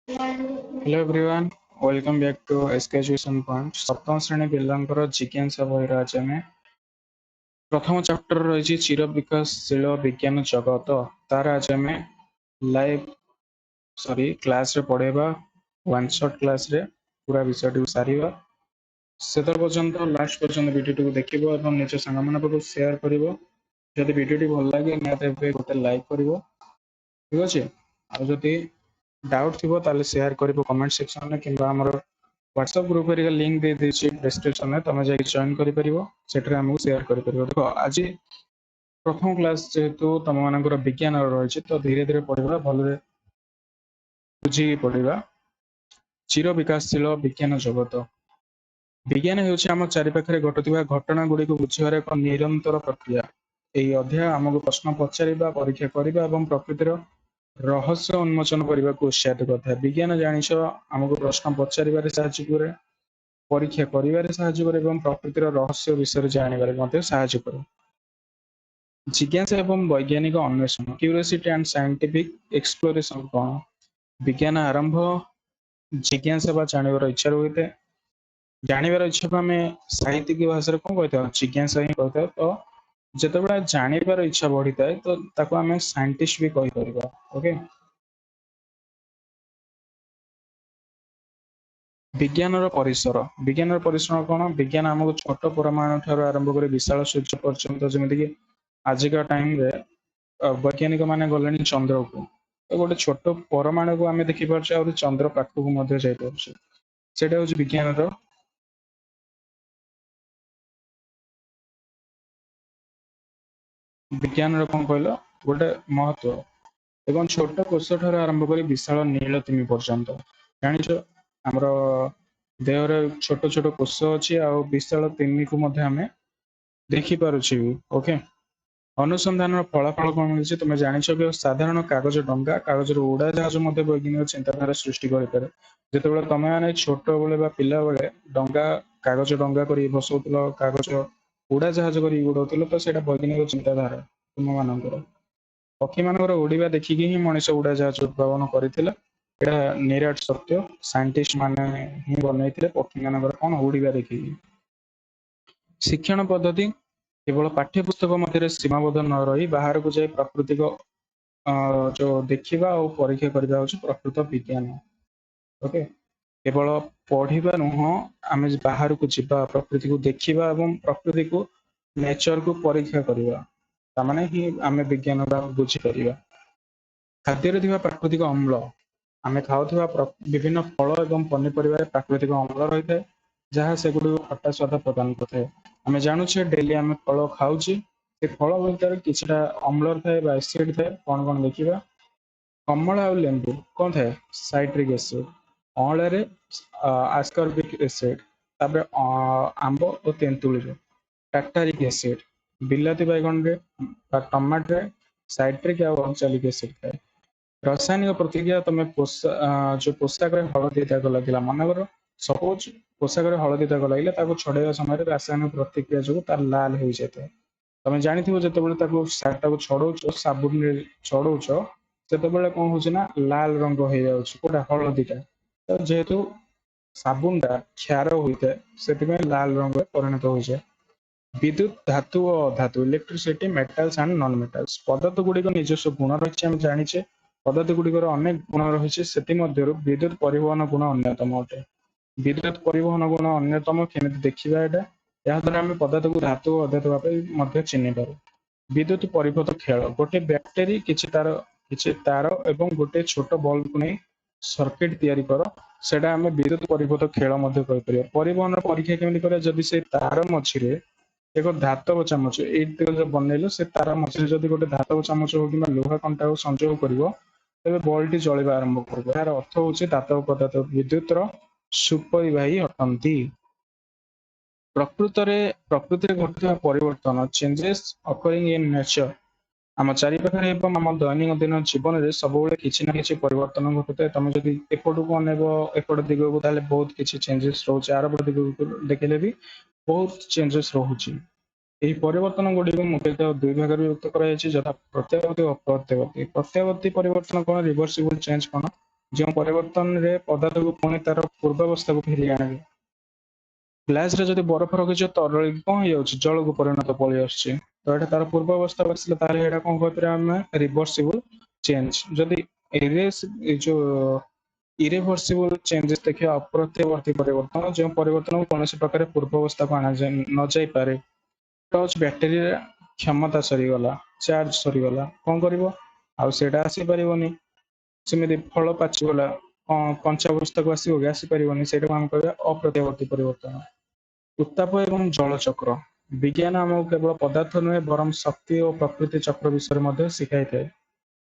Hello everyone, welcome back to SK education point. सप्तम श्रेणी पिलांकर जिज्ञासा बहिर आज आम प्रथम चैप्टर रही चिर विकासशील विज्ञान जगत तार आज आम लाइव क्लास रे पढ़ेबा वन शॉट क्लास रे पूरा विषय सारिबा से पर्यंत लास्ट पर्यंत वीडियो देखिबो और निज सांग मान पाखु शेयर करिवो। जदि वीडियो भल लगे निहाती गोटे लाइक करिवो, ठीक अच्छे। आ जदि डाउट थी ताले शेयर करिवो कमेंट सेक्शन में किंबा हमर व्हाट्सएप ग्रुप रे लिंक दे देछि डिस्क्रिप्शन में, तमे जाके जॉइन करि परिवो, सेठरे हमहु शेयर करि परिवो। देखो आज प्रथम क्लास जेहेतु तुम मानकर विज्ञान रही तो धीरे धीरे पढ़ा भल बुझी पढ़ा। चिर विकासशील विज्ञान जगत विज्ञान हेउछि आम चारिपाखरे घटुवा घटना गुड़ी को बुझिबार एक निरंतर प्रक्रिया। यही अध्याय आमको प्रश्न पचारिबा, परीक्षा करिबा एवं प्रकृतिर रहस्य उन्मोचन करने को उत्साहित करता है। विज्ञान जानिश आमको प्रश्न पचारिबारे साहाय्य करे, परीक्षा करिबारे साहाय्य करे एवं प्रकृतिर रहस्य विषय जानिबारे मते साहाय्य करे। जिज्ञासा एवं वैज्ञानिक अन्वेषण, क्यूरियोसिटी एंड साइंटिफिक एक्सप्लोरेशन कौन? विज्ञान आरंभ जिज्ञासा बा जानिबार इच्छा होता है। जानिबार इच्छा को आम साहित्यिक भाषा कौन कहता जिज्ञासा ही कहता। तो जितेबाला जानिबार इच्छा बढ़ी थाए तो ताको आम साइंटिस्ट भी कहि परिबा। ओके, विज्ञान परिसर, विज्ञान परिसर कौन? विज्ञान आमको छोट परमाणु ठार आरंभ कर विशाल सूर्य पर्यंत जमीक आजिका टाइम रे वैज्ञानिक माने गले चंद्र को, तो गोटे छोट परमाणु को आम देखिपारे और चंद्र पाखक जापे, सेटा हूँ विज्ञान विज्ञान कौन कहल गोटे महत्व। एवं छोट कोष ठार आरंभ कर विशाल नील तिमी पर्यंत जानिछ आमर देहरे छोट छोट कोष अच्छी आ विशाल तिमी को आम देखिपारे। ओके, अनुसंधान फलाफल कौन मिली तुम जानिछ कि साधारण कागज डंगा कागज उड़ा जहाज वैज्ञानिक चिंताधारा सृष्टि करें। जिते तुम मैंने छोट बेले पिला बेले डंगा कागज डंगा कर भसौल, कागज उड़ा जहाज कर उड़ाऊल, तो सही वैज्ञानिक चिंताधारा तुम मानकर पक्षी मान उड़ा देखिकी ही मनीष उड़ा जहाज उद्भावन करथिला। एटा निराट सत्य, साइंटिस्ट माने ही बनैथिले पक्षी मान कौन उड़ा देखिकी। शिक्षण पद्धति केवल पाठ्यपुस्तक मध्य सीमाबद्ध न रही बाहर को जाए प्राकृतिक जो देखा और परीक्षा करवा हूँ प्रकृत विज्ञान। ओके, केवल पढ़ा नुह आम बाहर को जावा प्रकृति को देखा और प्रकृति को नेचर को परीक्षा करवा, तामाने ही आम विज्ञान बुझीपर। खाद्य प्राकृतिक अम्ल, आम खाऊा विभिन्न फल और पनीपरिया प्राकृतिक अम्ल रही है जहाँ सेगुड़ खटा स्वाद प्रदान करते। आम जानूचे डेली आम फल खाऊे, फल भर कि अम्ल थाए एसिड थाए कौन कौन देखा। कमला और लेंबू कौन थाए साइट्रिक एसिड, अँल आस्कर्बिक एसिड, आंब और तेंतुली टाक्टारिक एसिड, बिलाती बैगन टमाटो साइट्रिक और ऑक्सालिक एसिड थाए। रासायनिक प्रतिक्रिया तुम जो पोशाक हलदी दाग लगे मनकर सपोज पोशाक हलदी दाग लगे छड़ाइवा समय रासायनिक प्रतिक्रिया जो तार लाल हो जाए। तुम जानी जो सार्टा को छड़ाऊ साबुन छड़ाऊ से कौन हो लाल रंग हो जाऊँगा हलदीटा, तो जेहेतु साबुन टा क्षार होता है से लाल रंग परिणत हो जाए। विद्युत धातु और अधातु, इलेक्ट्रिसिटी मेटाल्स एंड नॉन मेटाल्स, पदार्थ गुड़िक निजस्व गुण रही जाचे। पदार्थ गुड़िकर अनेक गुण रही से विद्युत परिवहन गुण अन्यतम अटे। विद्युत परिवहन गुण अन्यतम केमी देखा यहाँ याद्वारा आम पदार्थ को धातु और अधातु भाव चिन्ह पार। विद्युत परिपथ खेल, गोटे बैटेरी किछि तार एवं गोटे छोट बल्ब को नहीं सर्किट तैयारी कर सेटा आम विद्युत परिपथ खेल परिवहन परीक्षा केमी कर जदि से तार मझे एक धातव चामच ये बनइल से तार मझे जब गोटे धातव चामच हो कि लुहा कंटा को संजोग कर तेज बल्टी जलवा आरंभ कर। यार अर्थ हूँ धातव पदार्थ विद्युत सुपरिवाही अटंती। प्रकृति घटुवा परिवर्तन, चेंजेस अकरिंग इन नेचर, आम चारिपाखे आम दैनिक दिन जीवन में सब किसी ना कि परिवर्तन घटुए। तुम जब एपट को अनेब एपट दिग को बहुत किसी चेंजेस रोचे, आरपट दिग को देखिले भी बहुत चेंजेस रोचे। यही परिवर्तन गुड़ी को मुख्यतः दुई भाग विभक्त कर यथा प्रत्यावर्ती और अप्रत्यावर्ती। प्रत्यावर्ती परिवर्तन कौन, रिवर्सिबल चेंज कौन जो परिवर्तन रे पदार्थ को पुणी तार पूर्वावस्था को फेरी आने ग्लास रे जदि बरफ रखिछ तरल कौन हो जाଉଛି जल को परिणत पळी आछी तो एटा तार पूर्वावस्था आसले ताले एटा कोन कहतरे हम रिवर्सिबल चेंज जदि इरेस जो इरिवर्सिबल चेंजेस देखिए अप्रत्यवर्ती परिवर्तन जो परिवर्तन को कौन प्रकार पूर्वावस्था को आना न जाई पारे टच बैटेरिया क्षमता सरीगला चार्ज सरीगला कौन कर आसी पारनि सेमती फल पाचिगला कंचा अवस्था को आसो कि आसीपारनि से आम कह अप्रत्यावर्ती परिवर्तन उत्ताप एवं जल चक्र विज्ञान आमको केवल पदार्थ नुहे बरम शक्ति और प्रकृति चक्र विषय शिखाई थाए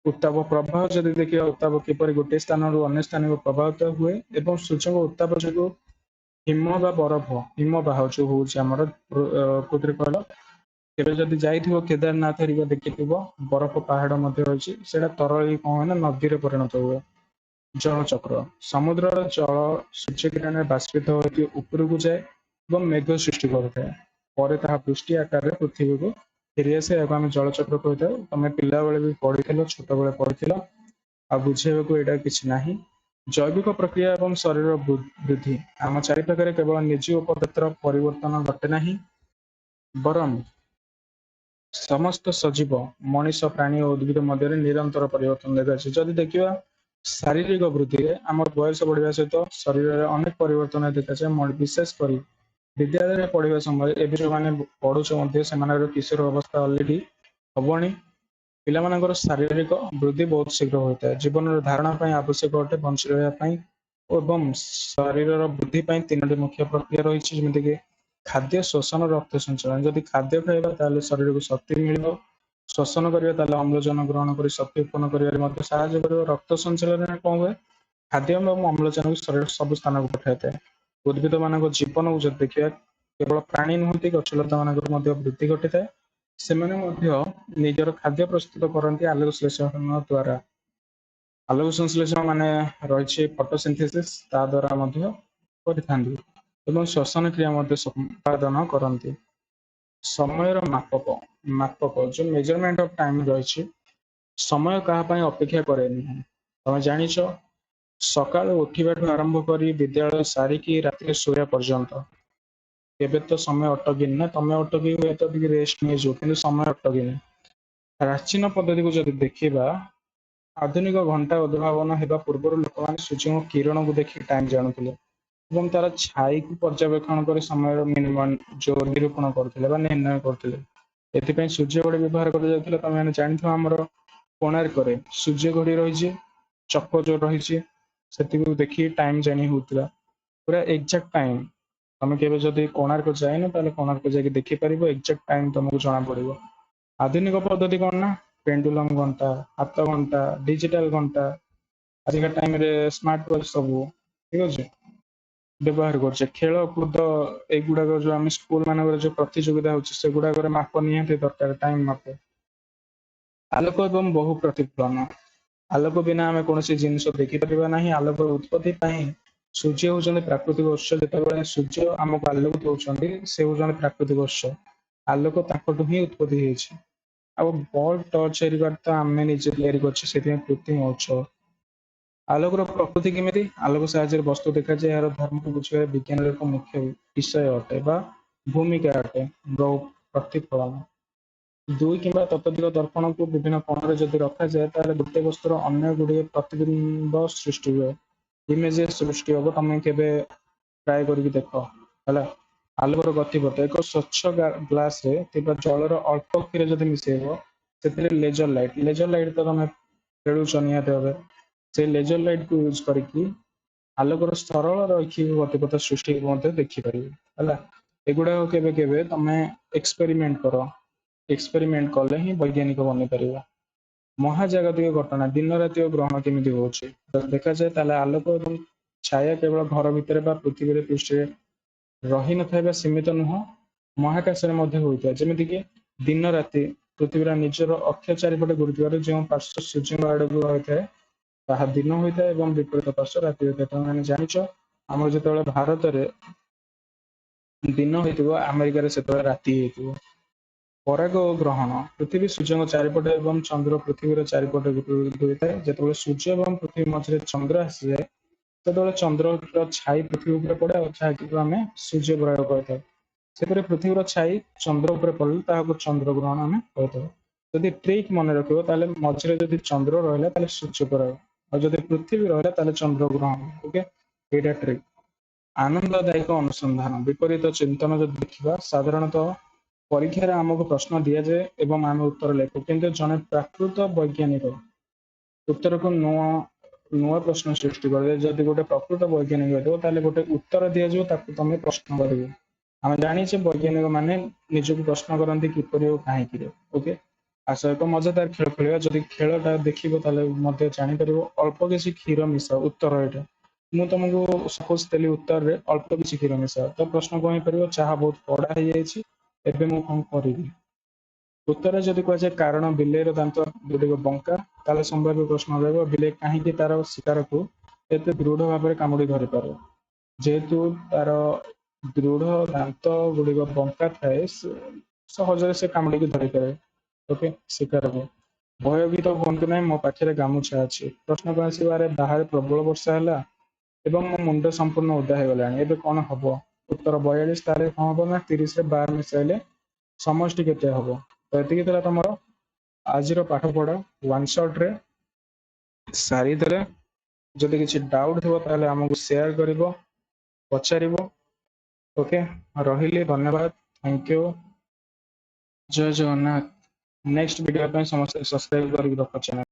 उत्ताप प्रवाह जदि देखिए उत्ताप किपर गोटे स्थान अन्य स्थान को प्रभावित हुए एवं सूर्य उत्ताप जो हिम बा बरफ हिमबाह जो हूँ कौन कहल केबे जदि जाइथिबो केदारनाथ हरिका देखिथिबो बरफ पहाड़ मध्य रही से तरल कौन है नदी में परिणत हुए जल चक्र समुद्र जल सूर्य किरण बाष्पित होती ऊपर को जाए और मेघ सृष्टि करता है पर वृष्टि आकार में पृथ्वी को फेरी आसे आम जल चक्र कही था तुम पिला बेले भी पढ़ी छोट बेले पढ़ी आ बुझेबा को यहाँ किसी ना जैविक प्रक्रिया एवं शरीर वृद्धि आम चारिपाखे केवल निर्जीव पदार्थ परिवर्तन घटे ना बरम समस्त सजीव मनीष प्राणी और उद्भिद मध्य निरंतर परिवर्तन देखा जदि देखा शारीरिक वृद्धि आम बयस बढ़ा सहित शरीर में अनेक परिवर्तन देखा जाए विशेषकर विद्यालय पढ़ा समय एवं जो मैंने पढ़ुचे किशोर अवस्था अलरेडी हबणी पिला शारीरिक वृद्धि बहुत शीघ्र होता है जीवन धारणा आवश्यक अटे बंची रही एवं शरीर वृद्धि तीन मुख्य प्रक्रिया रही जमीक खाद्य शोषण रक्त संचलन जदि खाद्य खाइबा शरीर को शक्ति मिल शोषण करिया अम्लजान ग्रहण कर शक्ति उत्पन्न कर रक्त संचलन कौन हुए खाद्य एवं अम्लजान को शरीर सब स्थान को पठाई था उद्भिद मान जीवन को देखिए केवल प्राणी नुहति गछलता मान वृद्धि घटी था से निजर खाद्य प्रस्तुत करती आलोक संश्लेषण द्वारा आलोक संश्लेषण मान रही फोटोसिंथेसिस ता द्वारा कर श्वसन क्रिया संपादन करती समय मापक मापक जो मेजरमेंट ऑफ टाइम रही समय क्या अपेक्षा करे तुम जान सका उठा आरंभ कर विद्यालय सारिकी राति शोया पर्यंत केबे तो समय अटकिन ना तुम अटकी हुए तो रेस्ट नहीं कि समय अटकिन प्राचीन पद्धति को जब देखा आधुनिक घंटा उद्भावन होगा पूर्व लोक मैंने सूर्य किरण को देखिए टाइम जानते तार छाई को पर्यवेक्षण कर समय मिनिमम जो निरूपण करते निर्णय करते सूर्य घड़ी व्यवहार कर तुम जान आमर कोणार्क सूर्य घड़ी रही चक जो रही से देखिए टाइम जानी होता पूरा एक्जाक्ट टाइम तुम के जब कोणार्क जाए कोणार्क जाकि देखिपार एक्जाक्ट टाइम तुमको जना पड़ो आधुनिक पद्धति कौन ना पेंडुलम घंटा हाथ घंटा डिजिटल घंटा आजिका टाइम रे स्मार्ट वॉच सब ठीक अच्छे व्यवहार कर खेल कूद एगुड़ाक जो आम स्कूल मान जो प्रतियोगिता होगा गुड़ाक माप निहाती दरकार टाइम माप आलोक एवं बहु प्रतिफलन आलोक बिना आम कौन जिन देखिपर ना आलोक उत्पत्ति सूर्य होती प्राकृतिक उत्स जो सूर्य आमको आलोक दौरान से होती प्राकृतिक उत्स आलोक ताकू ही उत्पत्ति होती बल्ब टर्च एरिया तो आम निजे या कृत्रिम उत्सव आलोकर प्रकृति केमी आलोक साहाଯ୍य वस्तु देखा जाए यार धर्म को बुझे विज्ञान एक मुख्य विषय अटे भूमिका अटे प्रतिफलन दुई कि ततोधिक दर्पण को विभिन्न कोण जब रखा जाए गोटे वस्तुर अन्य गुड़े प्रतिबिंब सृष्टि हुए इमेज सृष्टि हम तुम के ट्राए कर देख है आलोकर गतिपथ एक स्वच्छ ग्लास रे जलर अल्प क्षीर जब मिसेब से लेजर लाइट तो तुम खेलुच निहत भाव से लेजर लाइट को यूज करके आलोकर सरल रैखिक गतिपथ सृष्टि देखिपर है एगुड़ा के तुम एक्सपेरिमेंट कर एक्सपेरिमेंट कले ही वैज्ञानिक बनी पार महाजागतिक घटना दिन राति ग्रहण केमी हो देखा जाए आलोक और छाया केवल घर भितर पृथ्वी पृष्ठ रही न सीमित नुह महाकाश होता है जमीक दिन राति पृथ्वी निजर अक्ष चारिपटे घुरुवर जो पार्श्व सूर्य आड़ को रही है ताहा दिन होता है और विपरीत पार्श्व राति होता है तुम जाच आम जो भारत में दिन हो अमेरिका से राति हो पराग और ग्रहण पृथ्वी सूर्य चारिपटे एवं चंद्र पृथ्वी चारिपटे घूरी था जो सूर्य और पृथ्वी मझे चंद्र आसी जाए तो चंद्र छाई पृथ्वी उपर पड़े और जहाँकि आम सूर्य प्रयोग करते से पृथ्वीर छाई चंद्र उपर पड़े ताकू चंद्र ग्रहण आम कहते जदि ट्रिक मन रखिए मझे जब चंद्र रहा सूर्य प्रयोग और जब पृथ्वी रहा चंद्र ग्रहण ओके ये ट्रिक आनंददायक अनुसंधान विपरीत चिंतन जो देखा साधारणतः परीक्षा आमको प्रश्न दि जाए एवं आम उत्तर लिखु किंतु जड़े प्राकृत वैज्ञानिक उत्तर को नुआ नुआ प्रश्न सृष्टि कर जदि गोटे प्रकृत वैज्ञानिक हो गोटे उत्तर दि जाए तुम प्रश्न कर आम जाचे वैज्ञानिक मैंने निजक प्रश्न करती किपर कहीं ओके आस एक मजेदार खेल खेल जब खेलटा देखिए जापर अल्प किसी क्षीर मिसा उत्तर यहाँ मुझे तुमको सपोज देली उत्तर रे अल्प किसी क्षीर मिसा तो प्रश्न कौन हो चाह बहुत कड़ा हो जाए कौन करी उत्तर जब कहुए कारण बिलेईर दांत गुड़िक बंका ताले संभाव्य प्रश्न रहा बिले कहीं तार शिकार को एत दृढ़ भाव में कामुड़ी धरी पारे जेहेतु तार दृढ़ दांत गुड़िक बंका थाए सहज से कामुड़ी धरी पारे ओके शिकार को भयभीत हूँ ना मो पाखे गामुछा अच्छी प्रश्न को आसवे बाहर प्रबल वर्षा है एवं मो मुंड संपूर्ण उदा हो गला एवं कौन हम उत्तर 42 तारे कौन हम ना 30 रे 12 मिसाइले समष्टि केते हम तो ये तुम आज पाठ पढ़ा वन शॉट रे सारी देले जदि किसी डाउट थो आमको शेयर कर पचार ओके रही धन्यवाद थैंक यू जय जगन्नाथ नेक्स्ट वीडियो समस्त सब्सक्राइब कर रख चैनल।